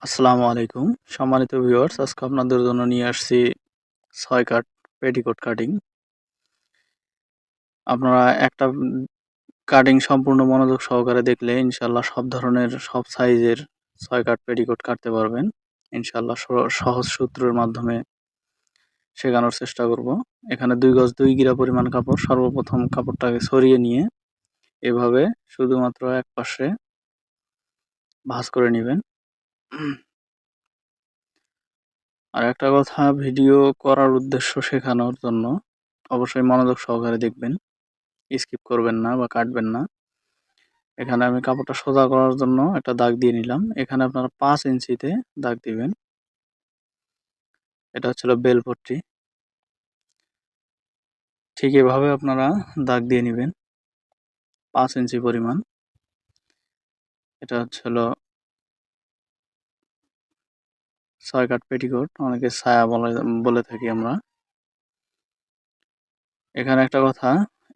আসসালামু আলাইকুম সম্মানিত ভিউয়ার্স, আজকে আপনাদের জন্য নিয়ে আসছি ৬ কাট পেটিকোট কাটিং। আপনারা একটা কাটিং সম্পূর্ণ মনোযোগ সহকারে দেখলে ইনশাআল্লাহ সব ধরনের সব সাইজের ৬ কাট পেটিকোট কাটতে পারবেন। ইনশাআল্লাহ সহজ সূত্রের মাধ্যমে শেখানোর চেষ্টা করব। এখানে ২ গজ ২ গিরা পরিমাণ কাপড়, সর্বপ্রথম কাপড়টাকে ছড়িয়ে নিয়ে এভাবে শুধুমাত্র এক পাশে ভাঁজ করে নিবেন। আর একটা কথা, ভিডিও করার উদ্দেশ্য শেখানোর জন্য অবশ্যই মনোযোগ সহকারে দেখবেন, স্কিপ করবেন না বা কাটবেন না। এখানে আমি কাপড়টা সোজা করার জন্য একটা দাগ দিয়ে নিলাম। এখানে আপনারা ৫ ইঞ্চিতে দাগ দিবেন। এটা হচ্ছিল বেল পট্টি। ঠিক এভাবে আপনারা দাগ দিয়ে নেবেন ৫ ইঞ্চি পরিমাণ। এটা হচ্ছিল ৬ কাট পেটিকোট, অনেকে ছায়া বলে থাকি আমরা। এখানে একটা কথা,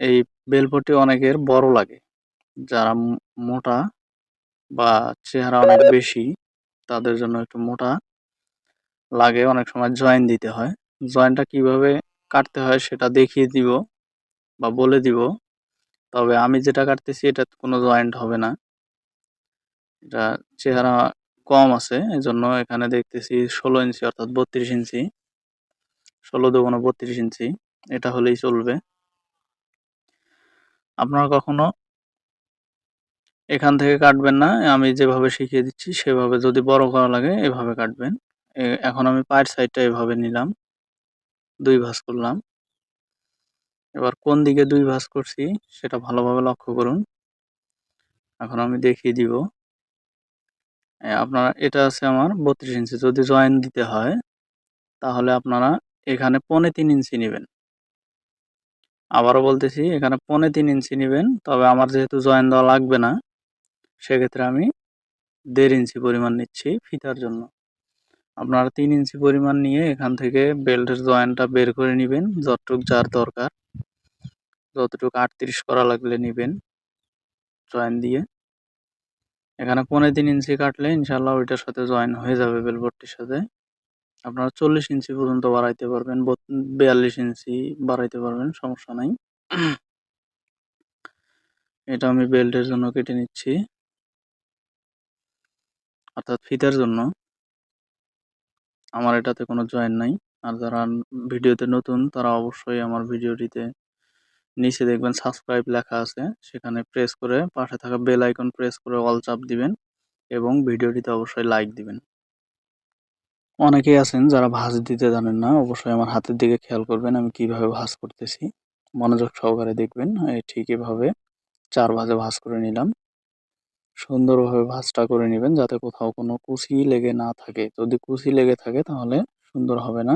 এই বেল পট্টি অনেকের বড় লাগে, যারা মোটা বা চেহারা অনেক বেশি তাদের জন্য একটু মোটা লাগে, অনেক সময় জয়েন দিতে হয়। জয়েনটা কিভাবে কাটতে হয় সেটা দেখিয়ে দিব বা বলে দিব। তবে আমি যেটা কাটতেছি এটা কোনো জয়েন্ট হবে না। এটা চেহারা কম আছে, এজন্য এখানে দেখতেছি ১৬ ইঞ্চি অর্থাৎ ৩২ ইঞ্চি, ১৬ দুগুণ ৩২ ইঞ্চি, এটা হলেই চলবে। আপনারা কখনো এখান থেকে কাটবেন না, আমি যেভাবে শিখিয়ে দিচ্ছি সেভাবে, যদি বড় করা লাগে এভাবে কাটবেন। এখন আমি পায়ের সাইডটা এভাবে নিলাম, ২ ভাঁজ করলাম। এবার কোন দিকে ২ ভাঁজ করছি সেটা ভালোভাবে লক্ষ্য করুন। এখন আমি দেখিয়ে দিব। আপনারা, এটা আছে আমার ৩২ ইঞ্চি, যদি জয়েন দিতে হয় তাহলে আপনারা এখানে ৩.৫ ইঞ্চি নেবেন। আবারও বলতেছি, এখানে ৩.৫ ইঞ্চি নেবেন। তবে আমার যেহেতু জয়েন দেওয়া লাগবে না, সেক্ষেত্রে আমি ১.৫ ইঞ্চি পরিমাণ নিচ্ছি ফিতার জন্য। আপনারা ৩ ইঞ্চি পরিমাণ নিয়ে এখান থেকে বেল্টের জয়েন্টটা বের করে নেবেন, যতটুক যার দরকার, যতটুকু ৩৮ করা লাগলে নেবেন জয়েন দিয়ে। এখানে ৩.৫ ইঞ্চি কাটলে ইনশাআল্লাহ ওইটার সাথে জয়েন হয়ে যাবে বেলপট্টির সাথে। আপনারা ৪০ ইঞ্চি পর্যন্ত বাড়াইতে পারবেন, ৪২ ইঞ্চি বাড়াইতে পারবেন, সমস্যা নাই। এটা আমি বেল্টের জন্য কেটে নিচ্ছি, অর্থাৎ ফিতার জন্য। আমার এটাতে কোনো জয়েন নাই। আর যারা ভিডিওতে নতুন তারা অবশ্যই আমার ভিডিওটিতে নিচে দেখবেন সাবস্ক্রাইব লেখা আছে, সেখানে প্রেস করে পাশে থাকা বেল আইকন প্রেস করে অল চাপ দিবেন এবং ভিডিওটিতে অবশ্যই লাইক দিবেন। অনেকেই আছেন যারা ভাঁজ দিতে জানেন না, অবশ্যই আমার হাতের দিকে খেয়াল করবেন আমি কিভাবে ভাঁজ করতেছি, মনোযোগ সহকারে দেখবেন। ঠিক এভাবে ৪ ভাঁজে ভাঁজ করে নিলাম। সুন্দরভাবে ভাঁজটা করে নেবেন যাতে কোথাও কোনো কুচি লেগে না থাকে। যদি কুচি লেগে থাকে তাহলে সুন্দর হবে না,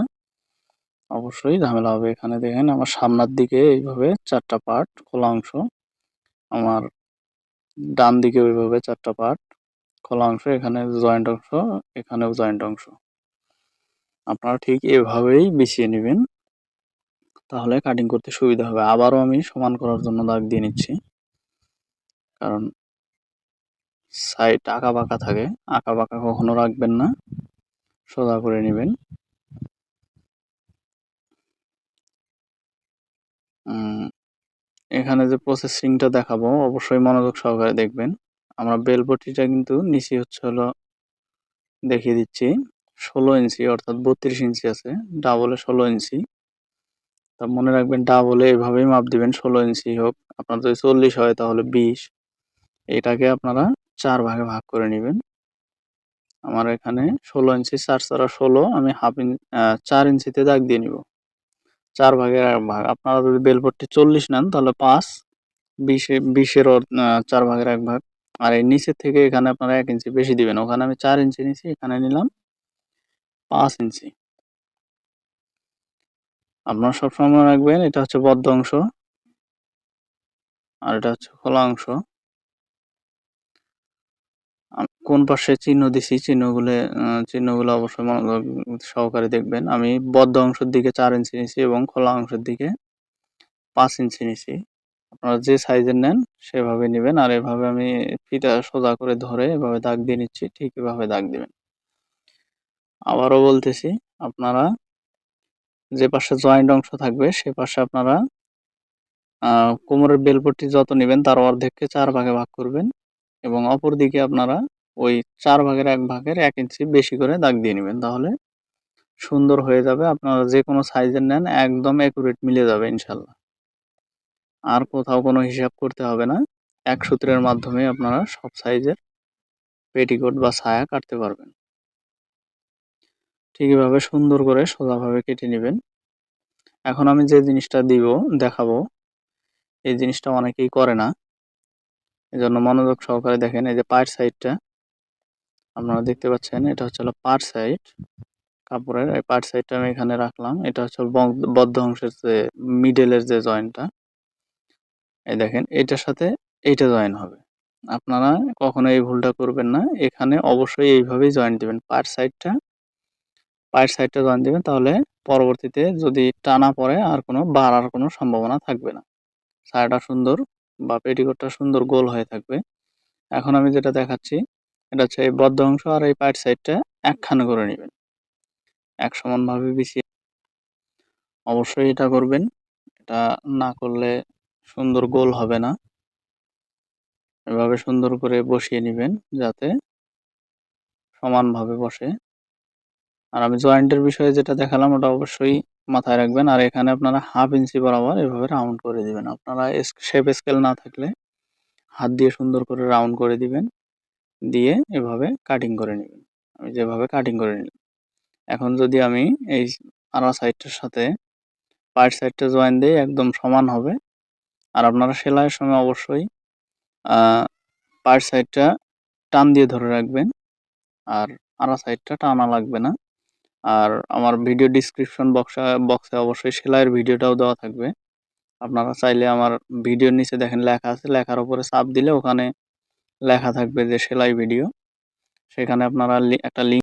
অবশ্যই ঝামেলা হবে। এখানে দেখেন আমার সামনের দিকে এইভাবে ৪টা পার্ট খোলা অংশ, আমার ডান দিকে ওইভাবে ৪টা পার্ট খোলা অংশ, এখানে জয়েন্ট অংশ, এখানেও জয়েন্ট অংশ। আপনারা ঠিক এভাবেই বিছিয়ে নেবেন, তাহলে কাটিং করতে সুবিধা হবে। আবারও আমি সমান করার জন্য দাগ দিয়ে নিচ্ছি, কারণ সাইড আঁকা বাঁকা থাকে, আঁকা বাঁকা কখনো রাখবেন না, সোজা করে নেবেন। এখানে যে প্রসেসিংটা দেখাবো অবশ্যই মনোযোগ সহকারে দেখবেন। আমরা বেল পট্টিটা কিন্তু নিচে হচ্ছে হলো, দেখিয়ে দিচ্ছি, ১৬ ইঞ্চি অর্থাৎ ৩২ ইঞ্চি আছে, ডাবলে ১৬ ইঞ্চি। তা মনে রাখবেন ডাবলে এভাবেই মাপ দিবেন, ১৬ ইঞ্চি হোক, আপনার যদি ৪০ হয় তাহলে ২০। এটাকে আপনারা ৪ ভাগে ভাগ করে নেবেন। আমার এখানে ১৬ ইঞ্চি, ৪ ৪ ১৬, আমি ৪ ইঞ্চিতে দাগ দিয়ে নিব। ৪ ভাগের ১ ভাগ। আপনারা যদি বেলপট্টি ৪০ নেন তাহলে ৫, ২০ এর ৪ ভাগের ১ ভাগ। আর এই নিচের থেকে এখানে আপনারা ১ ইঞ্চি বেশি দিবেন। ওখানে আমি ৪ ইঞ্চি নিছি, এখানে নিলাম ৫ ইঞ্চি। আপনারা সবসময় মনে রাখবেন এটা হচ্ছে বদ্ধ অংশ আর এটা হচ্ছে খোলা অংশ। কোন পাশে চিহ্ন দিছি চিহ্নগুলো অবশ্যই মনোযোগ সহকারে দেখবেন। আমি বদ্ধ অংশের দিকে ৪ ইঞ্চি নিছি এবং খোলা অংশের দিকে ৫ ইঞ্চি নিছি। আপনারা যে সাইজের নেন সেভাবে নিবেন। আর এভাবে আমি ফিতা সোজা করে ধরে এভাবে দাগ দিয়ে নিচ্ছি, ঠিক এভাবে দাগ দিবেন। আবারও বলতেছি, আপনারা যে পাশে জয়েন্ট অংশ থাকবে সে পাশে আপনারা কোমরের বেলপট্টি যত নেবেন তার অর্ধেককে 4 ভাগে ভাগ করবেন এবং অপর দিকে আপনারা ওই 4 ভাগের 1 ভাগের 1 ইঞ্চি বেশি করে দাগ দিয়ে নেবেন। তাহলে সুন্দর হয়ে যাবে। আপনারা যেকোনো সাইজের নেন একদম একুরেট মিলে যাবে ইনশাআল্লাহ। আর কোথাও কোনো হিসাব করতে হবে না। এক সূত্রের মাধ্যমে আপনারা সব সাইজের পেটিকোট বা সায়া কাটতে পারবেন। ঠিক এভাবে সুন্দর করে সোজাভাবে কেটে নেবেন। এখন আমি যে জিনিসটা দেখাবো, এই জিনিসটা অনেকেই করে না। এজন্য মনোযোগ সহকারে দেখেন। এই যে পায়ের সাইডটা আপনারা দেখতে পাচ্ছেন, এটা হচ্ছে হলো পার সাইড কাপড়ের। এই পার সাইডটা আমি এখানে রাখলাম। এটা হচ্ছে বদ্ধ অংশের যে মিডলের যে জয়েন্টটা, এই দেখেন এটার সাথে এইটা জয়েন হবে। আপনারা কখনো এই ভুলটা করবেন না। এখানে অবশ্যই এইভাবেই জয়েন্ট দিবেন। পায়ের সাইডটা জয়েন দিবেন, তাহলে পরবর্তীতে যদি টানা পড়ে আর কোনো বাড়ার কোনো সম্ভাবনা থাকবে না। সায়াটা সুন্দর বা পেটিকোটটা সুন্দর গোল হয়ে থাকবে। এখন আমি যেটা দেখাচ্ছি, এটা হচ্ছে এই বদ্ধ অংশ আর এই পায়ের সাইডটা একখানে করে নেবেন। এক সমানভাবে বিছিয়ে অবশ্যই এটা করবেন। এটা না করলে সুন্দর গোল হবে না। এভাবে সুন্দর করে বসিয়ে নিবেন যাতে সমানভাবে বসে। আর আমি জয়েন্টের বিষয়ে যেটা দেখালাম ওটা অবশ্যই মাথায় রাখবেন। আর এখানে আপনারা 1/2 ইঞ্চি বরাবর এভাবে রাউন্ড করে দিবেন। আপনারা শেপ স্কেল না থাকলে হাত দিয়ে সুন্দর করে রাউন্ড করে দিবেন। দিয়ে এভাবে কাটিং করে নিবেন। আমি যেভাবে কাটিং করে নিলাম। এখন যদি আমি এই আড়া সাইডটার সাথে পায়ের সাইডটা জয়েন দেই, একদম সমান হবে। আর আপনারা সেলাইয়ের সময় অবশ্যই পায়ের সাইডটা টান দিয়ে ধরে রাখবেন, আর আড়া সাইডটা টানা লাগবে না। আর আমার ভিডিও ডেসক্রিপশন বক্সে অবশ্যই সেলাইয়ের ভিডিওটাও দেওয়া থাকবে। আপনারা চাইলে আমার ভিডিওর নিচে দেখেন লেখা আছে, লেখার উপরে চাপ দিলে ওখানে লেখা থাকবে যে সেলাই ভিডিও। সেখানে আপনারা একটা লিঙ্ক